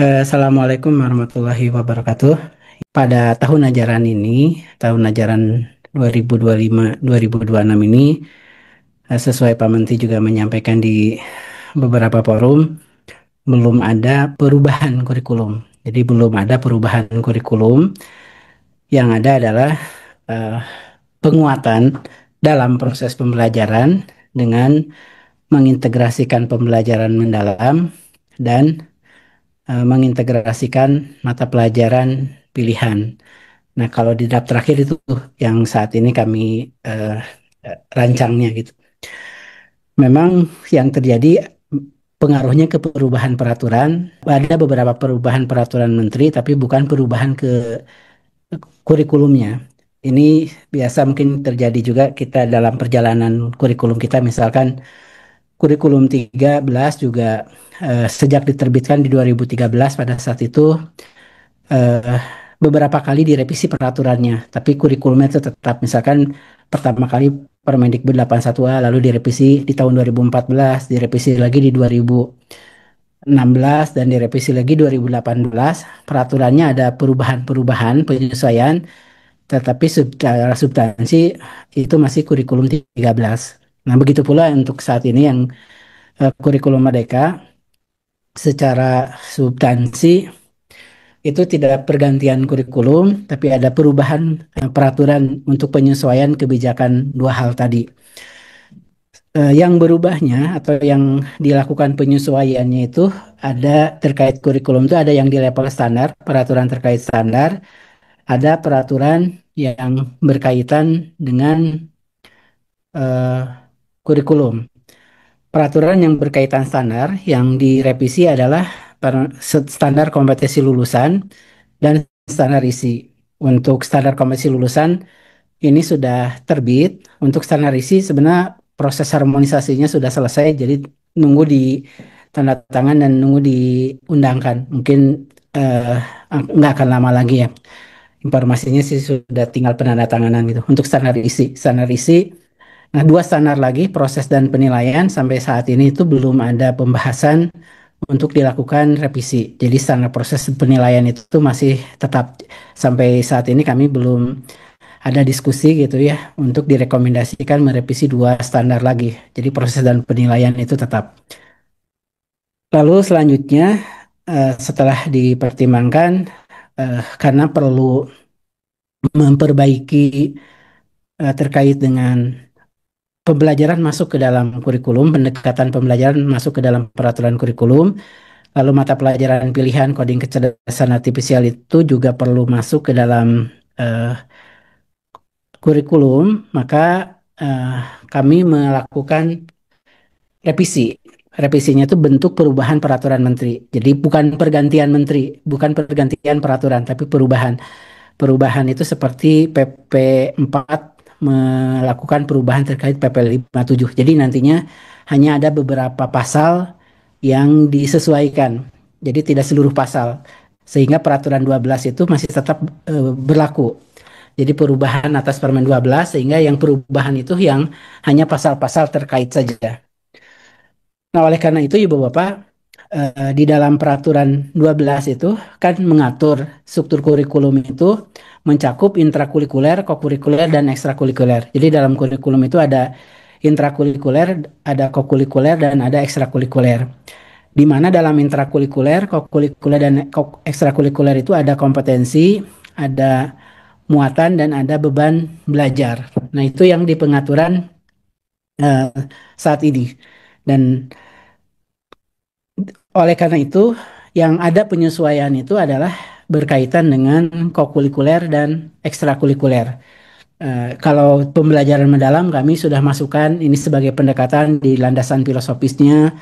Assalamualaikum warahmatullahi wabarakatuh. Pada tahun ajaran ini, tahun ajaran 2025-2026 ini, sesuai Pak Menteri juga menyampaikan di beberapa forum, belum ada perubahan kurikulum. Jadi belum ada perubahan kurikulum, yang ada adalah eh, penguatan dalam proses pembelajaran dengan mengintegrasikan pembelajaran mendalam dan mengintegrasikan mata pelajaran pilihan. Nah, kalau di draft terakhir itu yang saat ini kami rancangnya gitu. Memang yang terjadi pengaruhnya ke perubahan peraturan. Ada beberapa perubahan peraturan menteri, tapi bukan perubahan ke kurikulumnya. Ini biasa mungkin terjadi juga kita dalam perjalanan kurikulum kita, misalkan kurikulum 13 juga sejak diterbitkan di 2013 pada saat itu eh, beberapa kali direvisi peraturannya, tapi kurikulumnya itu tetap. Misalkan pertama kali Permendikbud 81A, lalu direvisi di tahun 2014, direvisi lagi di 2016, dan direvisi lagi 2018. Peraturannya ada perubahan-perubahan, penyesuaian, tetapi secara substansi itu masih kurikulum 13. Nah, begitu pula untuk saat ini yang kurikulum Merdeka secara substansi itu tidak pergantian kurikulum, tapi ada perubahan peraturan untuk penyesuaian kebijakan dua hal tadi. Yang berubahnya atau yang dilakukan penyesuaiannya itu ada terkait kurikulum itu ada yang di level standar, peraturan terkait standar, ada peraturan yang berkaitan dengan eh, kurikulum. Peraturan yang berkaitan standar yang direvisi adalah standar kompetensi lulusan dan standar isi. Untuk standar kompetensi lulusan ini sudah terbit. Untuk standar isi sebenarnya proses harmonisasinya sudah selesai, jadi nunggu di tanda tangan dan nunggu diundangkan. Mungkin eh, nggak akan lama lagi ya. Informasinya sih sudah tinggal penandatanganan gitu. Untuk standar isi, nah dua standar lagi proses dan penilaian sampai saat ini itu belum ada pembahasan untuk dilakukan revisi. Jadi standar proses penilaian itu tuh masih tetap sampai saat ini kami belum ada diskusi gitu ya untuk direkomendasikan merevisi dua standar lagi. Jadi proses dan penilaian itu tetap. Lalu selanjutnya setelah dipertimbangkan karena perlu memperbaiki terkait dengan pembelajaran masuk ke dalam kurikulum, pendekatan pembelajaran masuk ke dalam peraturan kurikulum. Lalu mata pelajaran pilihan coding kecerdasan artifisial itu juga perlu masuk ke dalam eh, kurikulum, maka eh, kami melakukan revisi. Revisinya itu bentuk perubahan peraturan menteri. Jadi bukan pergantian menteri, bukan pergantian peraturan, tapi perubahan. Perubahan itu seperti PP 4 melakukan perubahan terkait PP 57. Jadi nantinya hanya ada beberapa pasal yang disesuaikan. Jadi tidak seluruh pasal. Sehingga peraturan 12 itu masih tetap berlaku. Jadi perubahan atas Permen 12 sehingga yang perubahan itu yang hanya pasal-pasal terkait saja. Nah, oleh karena itu Ibu Bapak, di dalam peraturan 12 itu kan mengatur struktur kurikulum itu mencakup intrakurikuler, kokurikuler, dan ekstrakurikuler. Jadi dalam kurikulum itu ada intrakurikuler, ada kokurikuler, dan ada ekstrakurikuler. Di mana dalam intrakurikuler, kokurikuler, dan ekstrakurikuler itu ada kompetensi, ada muatan, dan ada beban belajar. Nah, itu yang di pengaturan eh, saat ini. Dan oleh karena itu, yang ada penyesuaian itu adalah berkaitan dengan kokurikuler dan ekstrakurikuler. Kalau pembelajaran mendalam kami sudah masukkan ini sebagai pendekatan di landasan filosofisnya,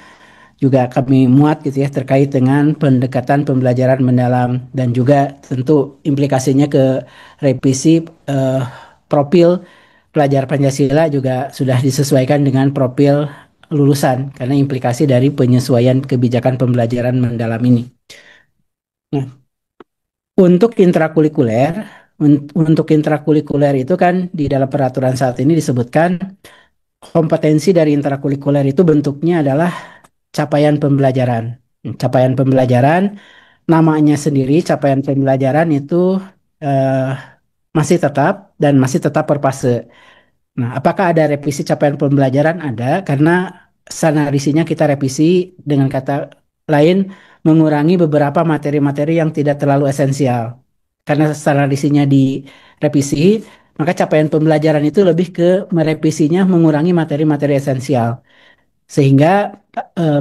juga kami muat gitu ya terkait dengan pendekatan pembelajaran mendalam, dan juga tentu implikasinya ke revisi eh, profil pelajar Pancasila juga sudah disesuaikan dengan profil lulusan karena implikasi dari penyesuaian kebijakan pembelajaran mendalam ini. Nah, untuk intrakurikuler, untuk intrakurikuler itu kan di dalam peraturan saat ini disebutkan kompetensi dari intrakurikuler itu bentuknya adalah capaian pembelajaran. Capaian pembelajaran namanya sendiri capaian pembelajaran itu eh, masih tetap dan masih tetap per fase. Nah, apakah ada revisi capaian pembelajaran? Ada, karena standarisasinya kita revisi, dengan kata lain mengurangi beberapa materi-materi yang tidak terlalu esensial. Karena standarisasinya direvisi, maka capaian pembelajaran itu lebih ke merevisinya mengurangi materi-materi esensial. Sehingga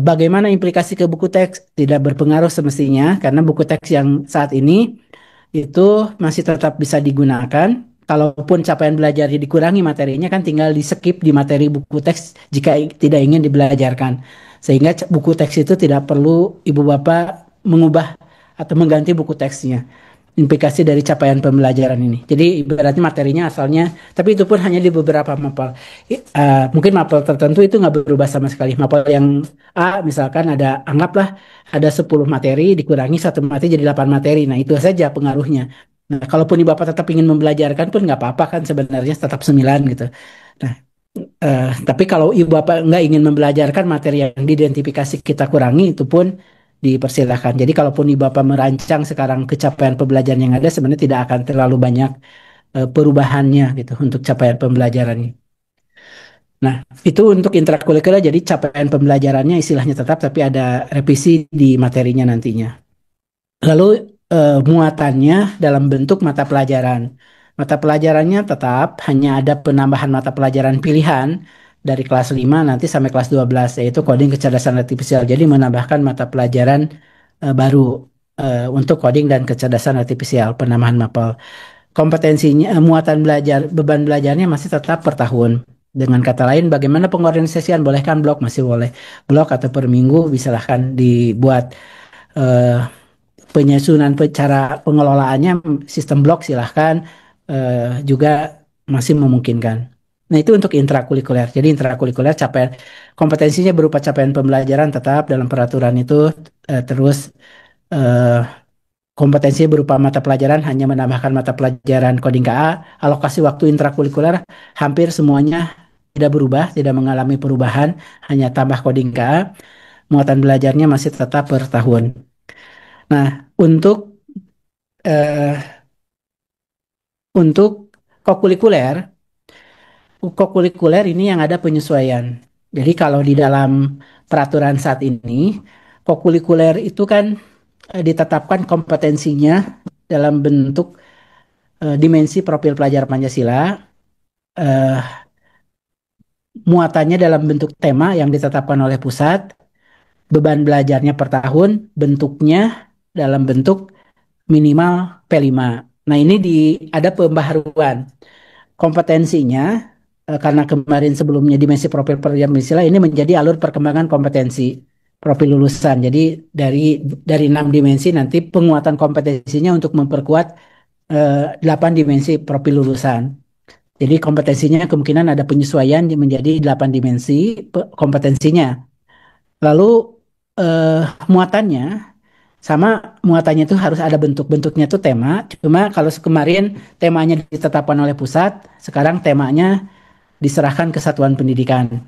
bagaimana implikasi ke buku teks tidak berpengaruh semestinya, karena buku teks yang saat ini itu masih tetap bisa digunakan. Kalaupun capaian belajarnya dikurangi materinya, kan tinggal di skip di materi buku teks jika tidak ingin dibelajarkan. Sehingga buku teks itu tidak perlu ibu bapak mengubah atau mengganti buku teksnya. Implikasi dari capaian pembelajaran ini. Jadi ibaratnya materinya asalnya, tapi itu pun hanya di beberapa mapel. Mungkin mapel tertentu itu nggak berubah sama sekali. Mapel yang A misalkan ada, anggaplah ada 10 materi, dikurangi satu materi jadi 8 materi. Nah itu saja pengaruhnya. Nah kalaupun ibu bapak tetap ingin membelajarkan pun nggak apa-apa kan, sebenarnya tetap 9 gitu. Nah tapi kalau ibu bapak nggak ingin membelajarkan materi yang diidentifikasi kita kurangi, itu pun dipersilahkan. Jadi kalaupun ibu bapak merancang sekarang capaian pembelajaran yang ada, sebenarnya tidak akan terlalu banyak perubahannya gitu untuk capaian pembelajarannya. Nah, itu untuk intrakurikuler, jadi capaian pembelajarannya istilahnya tetap, tapi ada revisi di materinya nantinya. Lalu muatannya dalam bentuk mata pelajaran. Mata pelajarannya tetap hanya ada penambahan mata pelajaran pilihan dari kelas 5 nanti sampai kelas 12, yaitu coding kecerdasan artifisial. Jadi menambahkan mata pelajaran baru untuk coding dan kecerdasan artifisial, penambahan mapel. Kompetensinya, muatan belajar, beban belajarnya masih tetap per tahun. Dengan kata lain, bagaimana pengorganisasian? Bolehkan blok, masih boleh. Blok atau per minggu, silahkan dibuat. eh, Penyusunan cara pengelolaannya sistem blok, silahkan juga masih memungkinkan. Nah, itu untuk intrakurikuler. Jadi intrakurikuler capaian kompetensinya berupa capaian pembelajaran tetap dalam peraturan itu, terus eh, kompetensi berupa mata pelajaran hanya menambahkan mata pelajaran coding KA. Alokasi waktu intrakurikuler hampir semuanya tidak berubah, tidak mengalami perubahan, hanya tambah coding KA. Muatan belajarnya masih tetap per tahun. Nah, eh, untuk kokurikuler, kokurikuler ini yang ada penyesuaian. Jadi kalau di dalam peraturan saat ini, kokurikuler itu kan ditetapkan kompetensinya dalam bentuk dimensi profil pelajar Pancasila, eh, muatannya dalam bentuk tema yang ditetapkan oleh pusat, beban belajarnya per tahun, bentuknya dalam bentuk minimal P5. Nah, ini ada pembaharuan kompetensinya, karena kemarin sebelumnya dimensi profil pelajar Pancasila ini menjadi alur perkembangan kompetensi profil lulusan. Jadi dari 6 dimensi nanti penguatan kompetensinya untuk memperkuat 8 dimensi profil lulusan. Jadi kompetensinya kemungkinan ada penyesuaian menjadi 8 dimensi kompetensinya. Lalu eh, muatannya sama, muatannya itu harus ada bentuknya itu tema. Cuma kalau kemarin temanya ditetapkan oleh pusat, sekarang temanya diserahkan ke satuan pendidikan.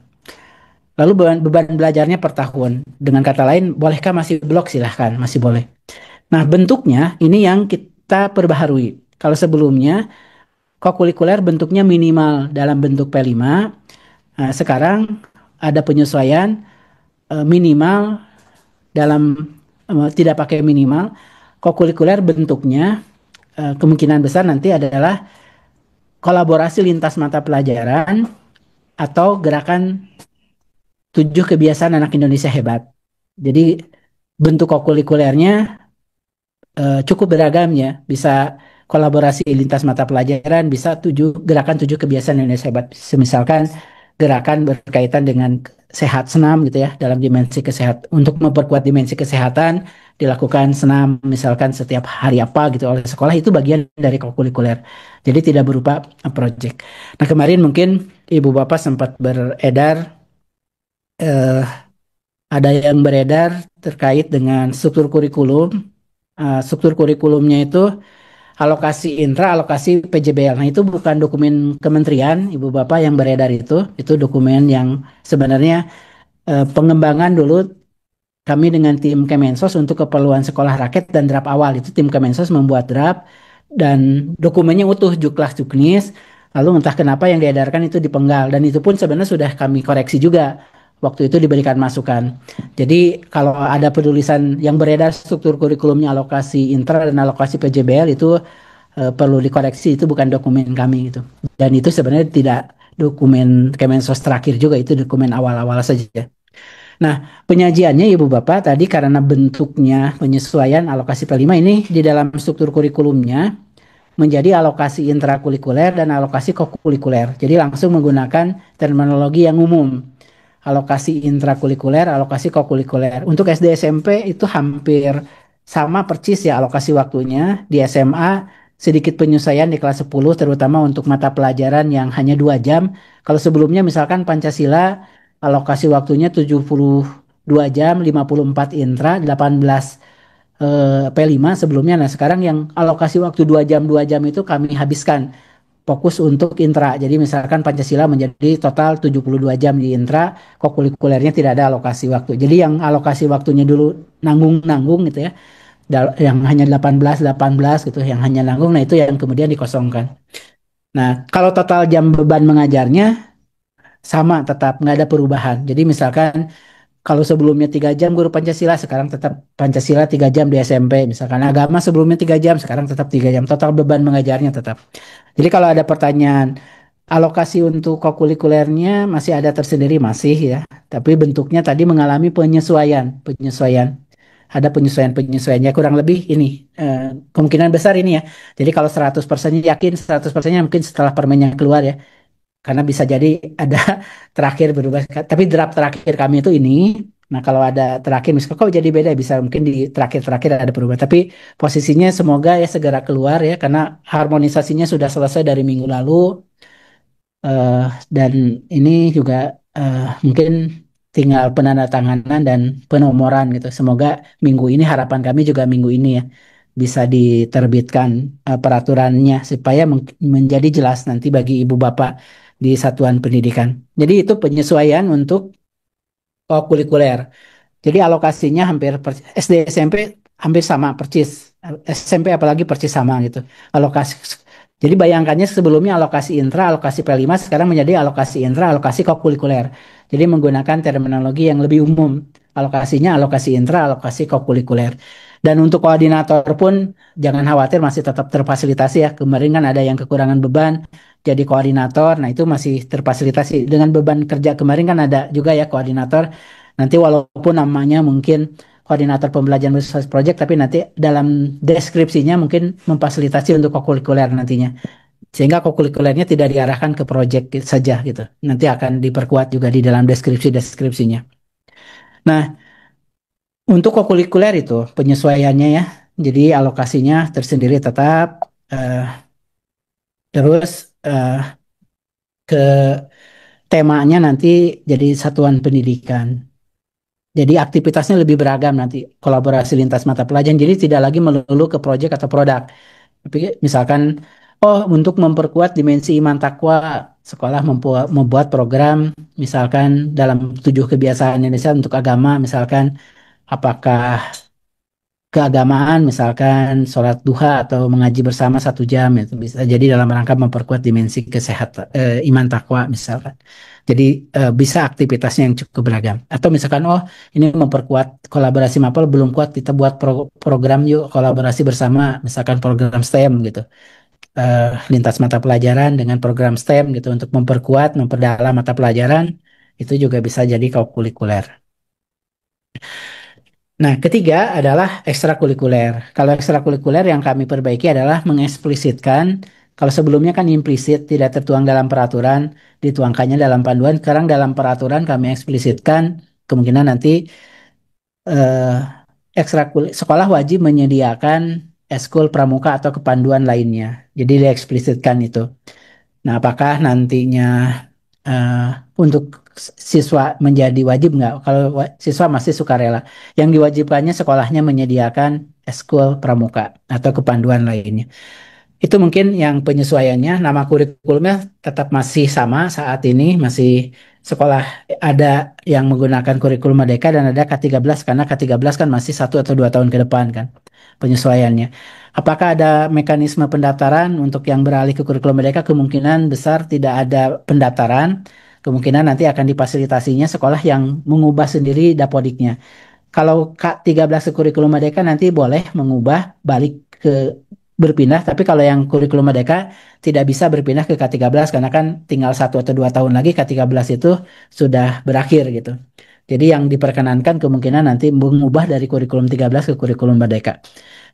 Lalu beban belajarnya per tahun. Dengan kata lain, bolehkah masih blok? Silahkan, masih boleh. Nah, bentuknya ini yang kita perbaharui. Kalau sebelumnya kokurikuler bentuknya minimal dalam bentuk P5, nah, sekarang ada penyesuaian minimal dalam tidak pakai minimal. Kokurikuler bentuknya kemungkinan besar nanti adalah kolaborasi lintas mata pelajaran atau gerakan 7 kebiasaan anak Indonesia hebat. Jadi bentuk kokurikulernya cukup beragam ya, bisa kolaborasi lintas mata pelajaran, bisa gerakan 7 kebiasaan Indonesia hebat. Misalkan gerakan berkaitan dengan sehat senam gitu ya, dalam dimensi kesehatan, untuk memperkuat dimensi kesehatan dilakukan senam misalkan setiap hari apa gitu oleh sekolah, itu bagian dari kokurikuler. Jadi tidak berupa project. Nah, kemarin mungkin ibu bapak sempat beredar, eh, ada yang beredar terkait dengan struktur kurikulum. Struktur kurikulumnya itu alokasi intra, alokasi PJBL. Nah, itu bukan dokumen kementerian, Ibu Bapak, yang beredar itu dokumen yang sebenarnya pengembangan dulu kami dengan tim Kemensos untuk keperluan sekolah rakyat dan draft awal itu tim Kemensos membuat draft dan dokumennya utuh juklas juknis. Lalu entah kenapa yang diedarkan itu dipenggal dan itu pun sebenarnya sudah kami koreksi juga. Waktu itu diberikan masukan. Jadi kalau ada penulisan yang beredar struktur kurikulumnya alokasi intra dan alokasi PJBL itu perlu dikoreksi, itu bukan dokumen kami gitu. Dan itu sebenarnya tidak dokumen Kemensos terakhir juga, itu dokumen awal-awal saja. Nah, penyajiannya Ibu Bapak tadi karena bentuknya penyesuaian alokasi P5 ini di dalam struktur kurikulumnya menjadi alokasi intrakurikuler dan alokasi kokurikuler. Jadi langsung menggunakan terminologi yang umum. Alokasi intrakurikuler, alokasi kokurikuler. Untuk SD SMP itu hampir sama persis ya alokasi waktunya. Di SMA sedikit penyesuaian di kelas 10 terutama untuk mata pelajaran yang hanya 2 jam. Kalau sebelumnya misalkan Pancasila alokasi waktunya 72 jam, 54 intra, 18 P5 sebelumnya. Nah, sekarang yang alokasi waktu 2 jam itu kami habiskan fokus untuk intra. Jadi misalkan Pancasila menjadi total 72 jam di intra, kokurikulernya tidak ada alokasi waktu. Jadi yang alokasi waktunya dulu nanggung-nanggung gitu ya, yang hanya 18 gitu, yang hanya nanggung, nah itu yang kemudian dikosongkan. Nah, kalau total jam beban mengajarnya sama tetap nggak ada perubahan. Jadi misalkan kalau sebelumnya 3 jam guru Pancasila, sekarang tetap Pancasila 3 jam di SMP. Misalkan agama sebelumnya 3 jam, sekarang tetap 3 jam. Total beban mengajarnya tetap. Jadi kalau ada pertanyaan, alokasi untuk kokurikulernya masih ada tersendiri, masih ya. Tapi bentuknya tadi mengalami penyesuaian. Ada penyesuaian-penyesuaiannya kurang lebih ini. Kemungkinan besar ini ya. Jadi kalau 100% yakin, 100%-nya mungkin setelah permennya keluar ya. Karena bisa jadi ada terakhir berubah. Tapi draft terakhir kami itu ini. Nah, kalau ada terakhir, misalnya kok jadi beda, bisa mungkin di terakhir-terakhir ada perubahan. Tapi posisinya semoga ya segera keluar ya, karena harmonisasinya sudah selesai dari minggu lalu. Eh, dan ini juga mungkin tinggal penandatanganan dan penomoran gitu. Semoga minggu ini, harapan kami juga minggu ini ya, bisa diterbitkan peraturannya supaya menjadi jelas nanti bagi ibu bapak di satuan pendidikan. Jadi itu penyesuaian untuk kurikuler. Jadi alokasinya hampir SD SMP hampir sama persis. SMP apalagi persis sama gitu. Alokasi. Jadi bayangkannya sebelumnya alokasi intra, alokasi P5 sekarang menjadi alokasi intra, alokasi kokurikuler. Jadi menggunakan terminologi yang lebih umum. Alokasinya alokasi intra, alokasi kokurikuler. Dan untuk koordinator pun jangan khawatir, masih tetap terfasilitasi ya. Kemarin kan ada yang kekurangan beban jadi koordinator. Nah, itu masih terfasilitasi. Dengan beban kerja kemarin kan ada juga ya koordinator. Nanti walaupun namanya mungkin koordinator pembelajaran research project, tapi nanti dalam deskripsinya mungkin memfasilitasi untuk kokurikuler nantinya. Sehingga kokurikulernya tidak diarahkan ke project saja gitu. Nanti akan diperkuat juga di dalam deskripsi-deskripsinya. Nah, untuk kokurikuler itu penyesuaiannya ya. Jadi alokasinya tersendiri tetap, eh, terus ke temanya nanti jadi satuan pendidikan. Jadi aktivitasnya lebih beragam nanti, kolaborasi lintas mata pelajaran. Jadi tidak lagi melulu ke proyek atau produk. Tapi misalkan, oh untuk memperkuat dimensi iman takwa, sekolah membuat program, misalkan dalam 7 kebiasaan Indonesia untuk agama, misalkan apakah keagamaan, misalkan sholat duha atau mengaji bersama 1 jam, itu bisa jadi dalam rangka memperkuat dimensi kesehatan, iman takwa misalkan. Jadi bisa aktivitasnya yang cukup beragam. Atau misalkan, oh ini memperkuat kolaborasi mapel belum kuat, kita buat program yuk kolaborasi bersama, misalkan program STEM gitu. Lintas mata pelajaran dengan program STEM gitu untuk memperkuat, memperdalam mata pelajaran, itu juga bisa jadi kokurikuler. Nah, ketiga adalah ekstrakurikuler. Kalau ekstrakurikuler yang kami perbaiki adalah mengeksplisitkan, kalau sebelumnya kan implisit, tidak tertuang dalam peraturan, dituangkannya dalam panduan, sekarang dalam peraturan kami eksplisitkan, kemungkinan nanti eh, sekolah wajib menyediakan eskul pramuka atau kepanduan lainnya. Jadi dieksplisitkan itu. Nah, apakah nantinya eh, untuk siswa menjadi wajib nggak? Kalau siswa masih sukarela. Yang diwajibkannya sekolahnya menyediakan eskul pramuka atau kepanduan lainnya. Itu mungkin yang penyesuaiannya, nama kurikulumnya tetap masih sama saat ini, masih sekolah ada yang menggunakan kurikulum Merdeka dan ada K13 karena K13 kan masih 1 atau 2 tahun ke depan kan penyesuaiannya. Apakah ada mekanisme pendaftaran untuk yang beralih ke kurikulum Merdeka? Kemungkinan besar tidak ada pendaftaran. Kemungkinan nanti akan difasilitasinya sekolah yang mengubah sendiri dapodiknya. Kalau K13 ke kurikulum Merdeka nanti boleh mengubah balik ke berpindah, tapi kalau yang kurikulum Merdeka tidak bisa berpindah ke K13 karena kan tinggal 1 atau 2 tahun lagi K13 itu sudah berakhir gitu. Jadi yang diperkenankan kemungkinan nanti mengubah dari kurikulum 13 ke kurikulum Merdeka.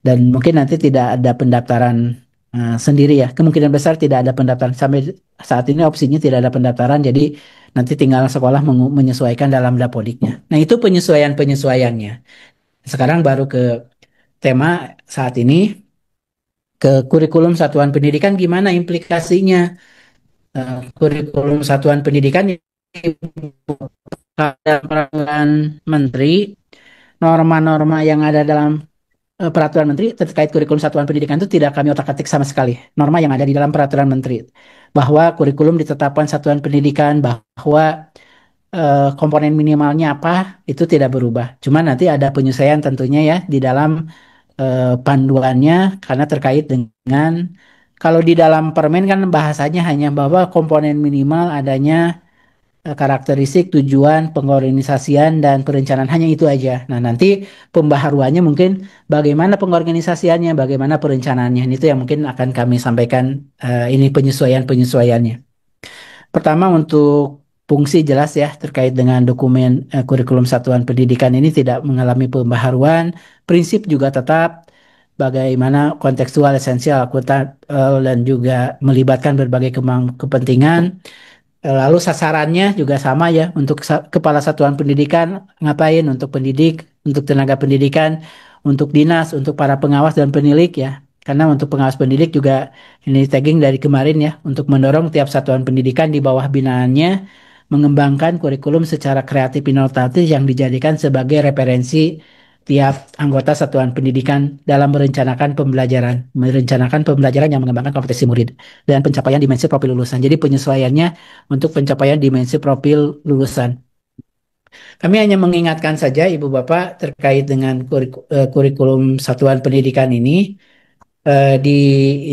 Dan mungkin nanti tidak ada pendaftaran sendiri ya. Kemungkinan besar tidak ada pendaftaran. Sampai saat ini opsinya tidak ada pendaftaran, jadi nanti tinggal sekolah menyesuaikan dalam dapodiknya. Nah, itu penyesuaian-penyesuaiannya. Sekarang baru ke tema saat ini, ke kurikulum satuan pendidikan gimana implikasinya. Kurikulum satuan pendidikan ada peraturan menteri, norma-norma yang ada dalam peraturan menteri terkait kurikulum satuan pendidikan itu tidak kami otak-atik sama sekali. Norma yang ada di dalam peraturan menteri bahwa kurikulum ditetapkan satuan pendidikan, bahwa komponen minimalnya apa itu tidak berubah. Cuma nanti ada penyesuaian tentunya ya di dalam panduannya karena terkait dengan kalau di dalam permen kan bahasanya hanya bahwa komponen minimal adanya karakteristik, tujuan, pengorganisasian, dan perencanaan hanya itu aja. Nah, nanti pembaharuannya mungkin bagaimana pengorganisasiannya, bagaimana perencanaannya. Itu yang mungkin akan kami sampaikan ini penyesuaian-penyesuaiannya. Pertama untuk fungsi jelas ya terkait dengan dokumen kurikulum satuan pendidikan ini tidak mengalami pembaharuan, prinsip juga tetap bagaimana kontekstual, esensial, akurat, dan juga melibatkan berbagai kepentingan. Lalu sasarannya juga sama ya untuk kepala satuan pendidikan ngapain untuk pendidik, untuk tenaga pendidikan, untuk dinas, untuk para pengawas dan penilik ya. Karena untuk pengawas pendidik juga ini tagging dari kemarin ya untuk mendorong tiap satuan pendidikan di bawah binaannya mengembangkan kurikulum secara kreatif inovatif yang dijadikan sebagai referensi tiap anggota satuan pendidikan dalam merencanakan pembelajaran yang mengembangkan kompetensi murid dan pencapaian dimensi profil lulusan. Jadi penyesuaiannya untuk pencapaian dimensi profil lulusan. Kami hanya mengingatkan saja Ibu Bapak terkait dengan kurikulum satuan pendidikan ini di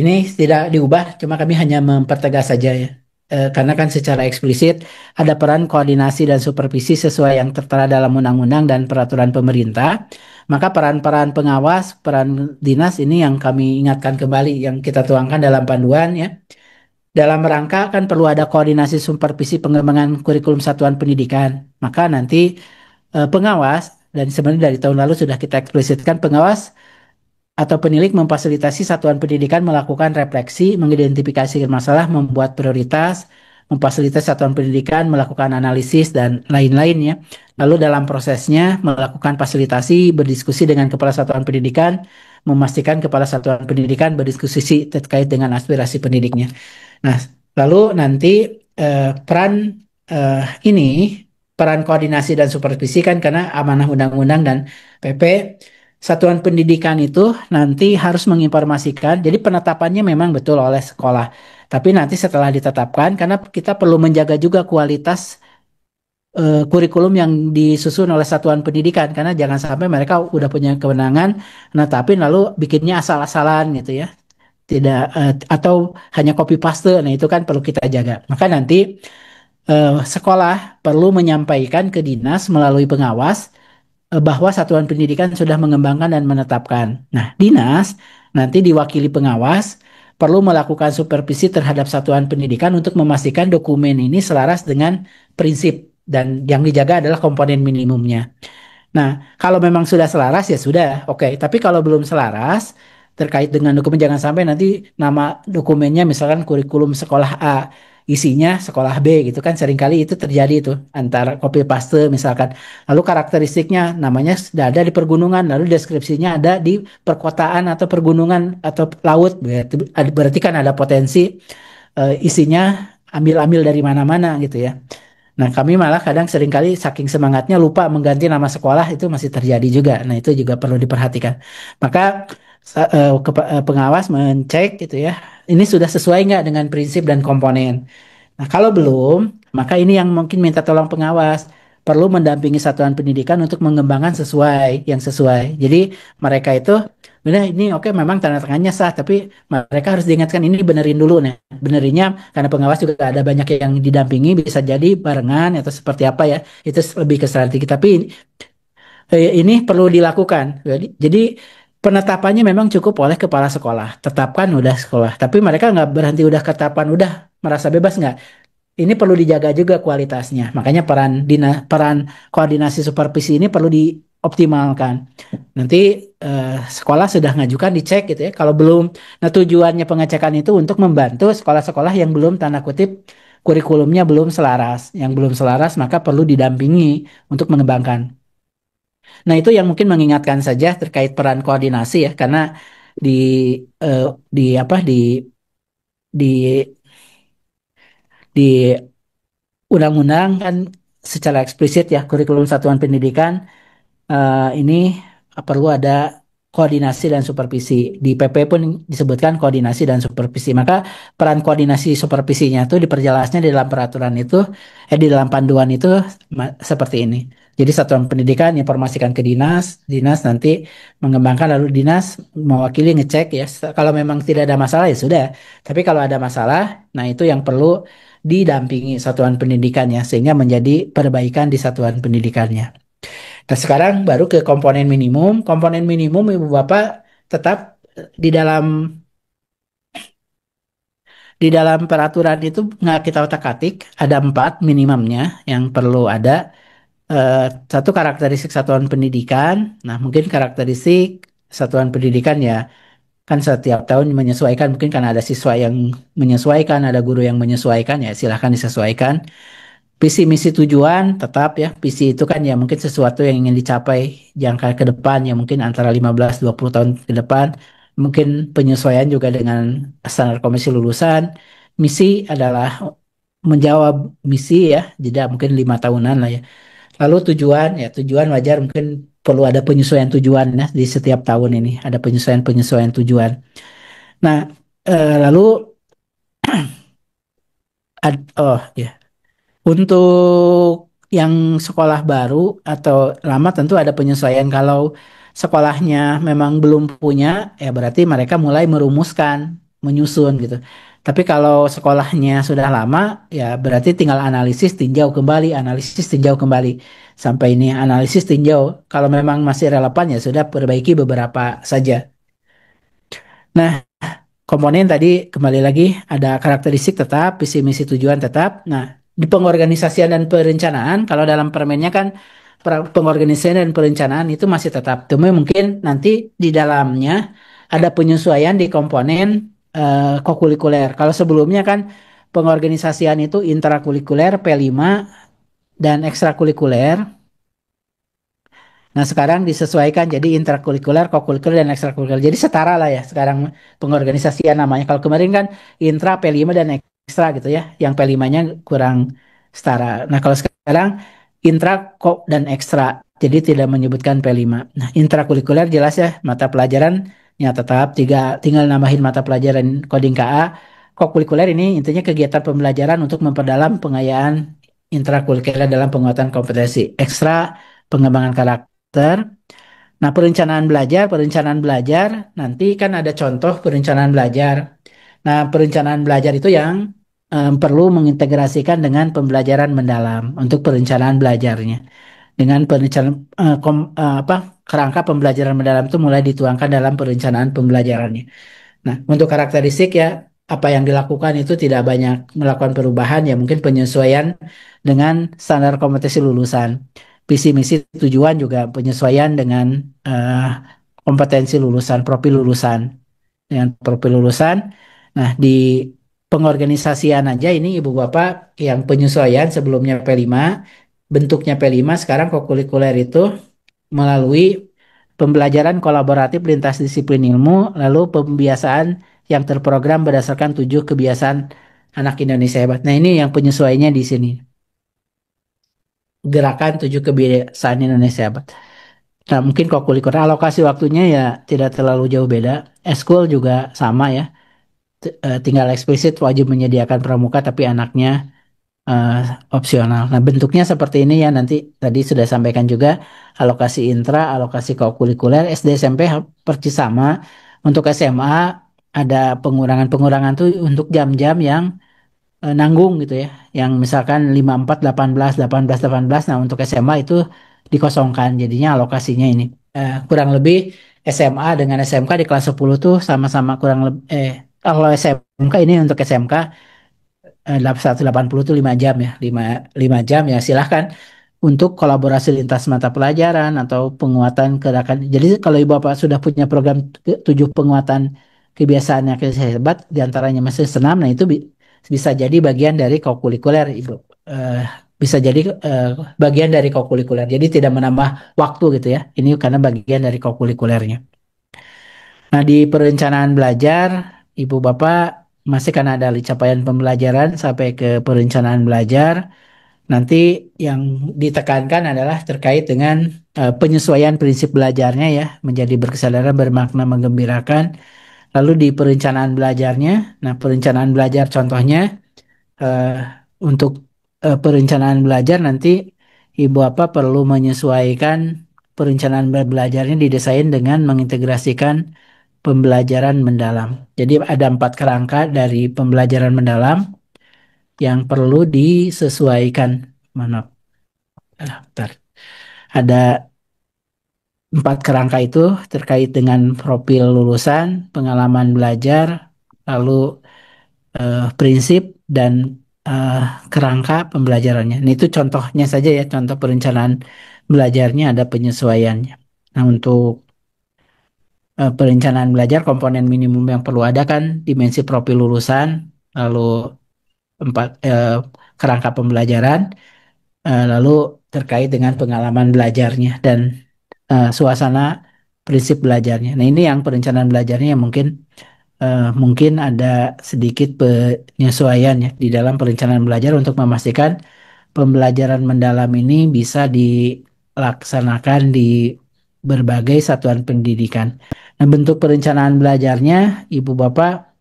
ini tidak diubah, cuma kami hanya mempertegas saja ya. Karena kan secara eksplisit ada peran koordinasi dan supervisi sesuai yang tertera dalam undang-undang dan peraturan pemerintah. Maka peran-peran pengawas, peran dinas ini yang kami ingatkan kembali, yang kita tuangkan dalam panduan ya. Dalam rangka kan perlu ada koordinasi supervisi pengembangan kurikulum satuan pendidikan. Maka nanti pengawas, dan sebenarnya dari tahun lalu sudah kita eksplisitkan, pengawas atau penilik memfasilitasi satuan pendidikan melakukan refleksi, mengidentifikasi masalah, membuat prioritas, memfasilitasi satuan pendidikan melakukan analisis dan lain-lainnya. Lalu dalam prosesnya melakukan fasilitasi, berdiskusi dengan kepala satuan pendidikan, memastikan kepala satuan pendidikan berdiskusi terkait dengan aspirasi pendidiknya. Nah, lalu nanti peran ini, peran koordinasi dan supervisi kan karena amanah undang-undang dan PP, satuan pendidikan itu nanti harus menginformasikan, jadi penetapannya memang betul oleh sekolah. Tapi nanti setelah ditetapkan, karena kita perlu menjaga juga kualitas kurikulum yang disusun oleh satuan pendidikan, karena jangan sampai mereka udah punya kewenangan, nah tapi lalu bikinnya asal-asalan gitu ya. Tidak atau hanya copy paste, nah itu kan perlu kita jaga. Maka nanti sekolah perlu menyampaikan ke dinas melalui pengawas bahwa satuan pendidikan sudah mengembangkan dan menetapkan. Nah, dinas nanti diwakili pengawas perlu melakukan supervisi terhadap satuan pendidikan untuk memastikan dokumen ini selaras dengan prinsip dan yang dijaga adalah komponen minimumnya. Nah, kalau memang sudah selaras ya sudah, oke. Tapi kalau belum selaras terkait dengan dokumen jangan sampai nanti nama dokumennya misalkan kurikulum sekolah A, isinya sekolah B gitu kan seringkali itu terjadi itu antara copy paste misalkan. Lalu karakteristiknya namanya sudah ada di pergunungan, lalu deskripsinya ada di perkotaan atau pergunungan atau laut. Berarti kan ada potensi isinya ambil-ambil dari mana-mana gitu ya. Nah, kami malah kadang seringkali saking semangatnya lupa mengganti nama sekolah itu masih terjadi juga. Nah, itu juga perlu diperhatikan. Maka Pengawas mencek gitu ya, ini sudah sesuai nggak dengan prinsip dan komponen. Nah, kalau belum, maka ini yang mungkin minta tolong pengawas. Perlu mendampingi satuan pendidikan untuk mengembangkan yang sesuai. Jadi mereka itu, benar ini oke memang tanda tangannya sah, tapi mereka harus diingatkan ini benerin dulu nih. Benerinnya karena pengawas juga ada banyak yang didampingi, bisa jadi barengan atau seperti apa ya. Itu lebih ke strategi. Tapi ini perlu dilakukan. Jadi penetapannya memang cukup oleh kepala sekolah. Tetapkan udah sekolah. Tapi mereka nggak berhenti udah ketetapan, udah merasa bebas nggak. Ini perlu dijaga juga kualitasnya. Makanya peran koordinasi supervisi ini perlu dioptimalkan. Nanti sekolah sudah ngajukan dicek gitu ya. Kalau belum, nah tujuannya pengecekan itu untuk membantu sekolah-sekolah yang belum tanda kutip kurikulumnya belum selaras. Yang belum selaras maka perlu didampingi untuk mengembangkan. Nah, itu yang mungkin mengingatkan saja terkait peran koordinasi ya, karena di eh, di apa di di undang-undang kan secara eksplisit ya kurikulum satuan pendidikan ini perlu ada koordinasi dan supervisi. Di PP pun disebutkan koordinasi dan supervisi. Maka peran koordinasi supervisinya itu diperjelasnya di dalam peraturan itu, di dalam panduan itu seperti ini. Jadi satuan pendidikan informasikan ke dinas, dinas nanti mengembangkan lalu dinas mewakili ngecek ya. Kalau memang tidak ada masalah ya sudah. Tapi kalau ada masalah, nah itu yang perlu didampingi satuan pendidikannya sehingga menjadi perbaikan di satuan pendidikannya. Nah, sekarang baru ke komponen minimum. Komponen minimum Ibu Bapak tetap di dalam di dalam peraturan itu nggak kita otak-atik, ada 4 minimumnya yang perlu ada. Eh, Satu karakteristik satuan pendidikan. Nah, mungkin karakteristik satuan pendidikan ya kan setiap tahun menyesuaikan. Mungkin karena ada siswa yang menyesuaikan, ada guru yang menyesuaikan ya silahkan disesuaikan. Visi misi tujuan tetap ya. Visi itu kan ya mungkin sesuatu yang ingin dicapai jangka ke depan ya mungkin antara 15-20 tahun ke depan. Mungkin penyesuaian juga dengan standar komisi lulusan. Misi adalah menjawab misi ya, jadi mungkin 5 tahunan lah ya. Lalu tujuan ya tujuan wajar mungkin perlu ada penyesuaian tujuan ya di setiap tahun ini ada penyesuaian tujuan. Nah, lalu oh ya. Untuk yang sekolah baru atau lama tentu ada penyesuaian. Kalau sekolahnya memang belum punya, ya berarti mereka mulai merumuskan, menyusun gitu. Tapi kalau sekolahnya sudah lama, ya berarti tinggal analisis tinjau kembali. Sampai ini analisis tinjau. Kalau memang masih relevan ya sudah perbaiki beberapa saja. Nah, komponen tadi kembali lagi ada karakteristik tetap, visi misi tujuan tetap. Nah, di pengorganisasian dan perencanaan, kalau dalam permennya kan pengorganisasian dan perencanaan itu masih tetap. Cuma mungkin nanti di dalamnya ada penyesuaian di komponen kokurikuler. Kalau sebelumnya kan pengorganisasian itu intrakurikuler, P5 dan ekstrakurikuler. Nah, sekarang disesuaikan jadi intrakurikuler, kokurikuler, dan ekstrakurikuler. Jadi setara lah ya sekarang pengorganisasian namanya. Kalau kemarin kan intra P5 dan ekstra gitu ya. Yang P5-nya kurang setara. Nah, kalau sekarang intra kok dan ekstra. Jadi tidak menyebutkan P5. Nah, intrakurikuler jelas ya mata pelajaran ya tetap tinggal nambahin mata pelajaran coding KA. Kokurikuler ini intinya kegiatan pembelajaran untuk memperdalam pengayaan intrakurikuler dalam penguatan kompetensi. Ekstra pengembangan karakter. Nah, perencanaan belajar, nanti kan ada contoh perencanaan belajar. Nah, perencanaan belajar itu yang perlu mengintegrasikan dengan pembelajaran mendalam untuk perencanaan belajarnya. Dengan perencanaan kerangka pembelajaran mendalam itu mulai dituangkan dalam perencanaan pembelajarannya. Nah, untuk karakteristik ya, apa yang dilakukan itu tidak banyak melakukan perubahan ya, mungkin penyesuaian dengan standar kompetensi lulusan. Visi misi tujuan juga penyesuaian dengan eh, kompetensi lulusan, profil lulusan. Nah, di pengorganisasian aja ini Ibu Bapak yang penyesuaian sebelumnya P5, bentuknya P5 sekarang kokurikuler itu melalui pembelajaran kolaboratif lintas disiplin ilmu, lalu pembiasaan yang terprogram berdasarkan 7 kebiasaan anak Indonesia hebat. Nah, ini yang penyesuaiannya di sini. Gerakan 7 kebiasaan Indonesia hebat. Nah, mungkin kokulikuler alokasi waktunya ya tidak terlalu jauh beda. Eskul juga sama ya. Tinggal eksplisit wajib menyediakan pramuka tapi anaknya eh, opsional. Nah, bentuknya seperti ini ya. Nanti tadi sudah sampaikan juga alokasi intra, alokasi kokulikuler, SD SMP persis sama. Untuk SMA ada pengurangan-pengurangan tuh untuk jam-jam yang nanggung gitu ya. Yang misalkan 54, 18, 18, 18. Nah, untuk SMA itu dikosongkan. Jadinya alokasinya ini. Kurang lebih SMA dengan SMK di kelas 10 tuh sama-sama kurang lebih kalau SMK ini untuk SMK 180 itu 5 jam ya, 5 jam ya silahkan untuk kolaborasi lintas mata pelajaran atau penguatan gerakan. Jadi kalau ibu bapak sudah punya program 7 penguatan kebiasaan yang hebat, diantaranya masih senam, nah itu bisa jadi bagian dari kokulikuler ibu. Eh, bisa jadi eh, bagian dari kokulikuler. Jadi tidak menambah waktu gitu ya. Ini karena bagian dari kokulikulernya. Nah, di perencanaan belajar, Ibu Bapak masih kan ada capaian pembelajaran sampai ke perencanaan belajar. Nanti yang ditekankan adalah terkait dengan penyesuaian prinsip belajarnya ya, menjadi berkesadaran, bermakna, menggembirakan. Lalu di perencanaan belajarnya, nah perencanaan belajar contohnya eh, untuk perencanaan belajar nanti Ibu Bapak perlu menyesuaikan perencanaan belajarnya didesain dengan mengintegrasikan pembelajaran mendalam. Jadi ada 4 kerangka dari pembelajaran mendalam yang perlu disesuaikan. Maaf, bentar. Ada 4 kerangka itu terkait dengan profil lulusan, pengalaman belajar, lalu prinsip dan eh, kerangka pembelajarannya. Nah, itu contohnya saja ya, contoh perencanaan belajarnya ada penyesuaiannya. Nah, untuk perencanaan belajar komponen minimum yang perlu ada kan dimensi profil lulusan, lalu 4 kerangka pembelajaran, lalu terkait dengan pengalaman belajarnya dan suasana prinsip belajarnya. Nah, ini yang perencanaan belajarnya yang mungkin ada sedikit penyesuaian ya di dalam perencanaan belajar untuk memastikan pembelajaran mendalam ini bisa dilaksanakan di berbagai satuan pendidikan. Nah, bentuk perencanaan belajarnya, Ibu Bapak,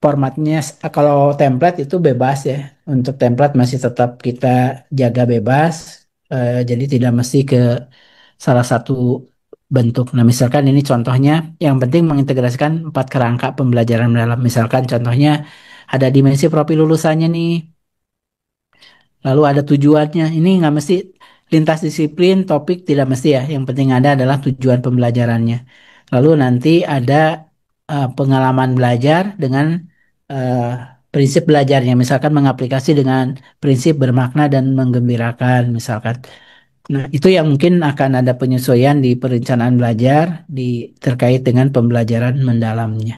formatnya kalau template itu bebas ya. Untuk template masih tetap kita jaga bebas, jadi tidak mesti ke salah satu bentuk. Nah, misalkan ini contohnya, yang penting mengintegrasikan 4 kerangka pembelajaran mendalam. Misalkan contohnya ada dimensi profil lulusannya nih, lalu ada tujuannya. Ini nggak mesti lintas disiplin, topik tidak mesti ya. Yang penting ada adalah tujuan pembelajarannya. Lalu nanti ada pengalaman belajar dengan eh, prinsip belajarnya. Misalkan mengaplikasi dengan prinsip bermakna dan menggembirakan, misalkan. Nah, itu yang mungkin akan ada penyesuaian di perencanaan belajar terkait dengan pembelajaran mendalamnya.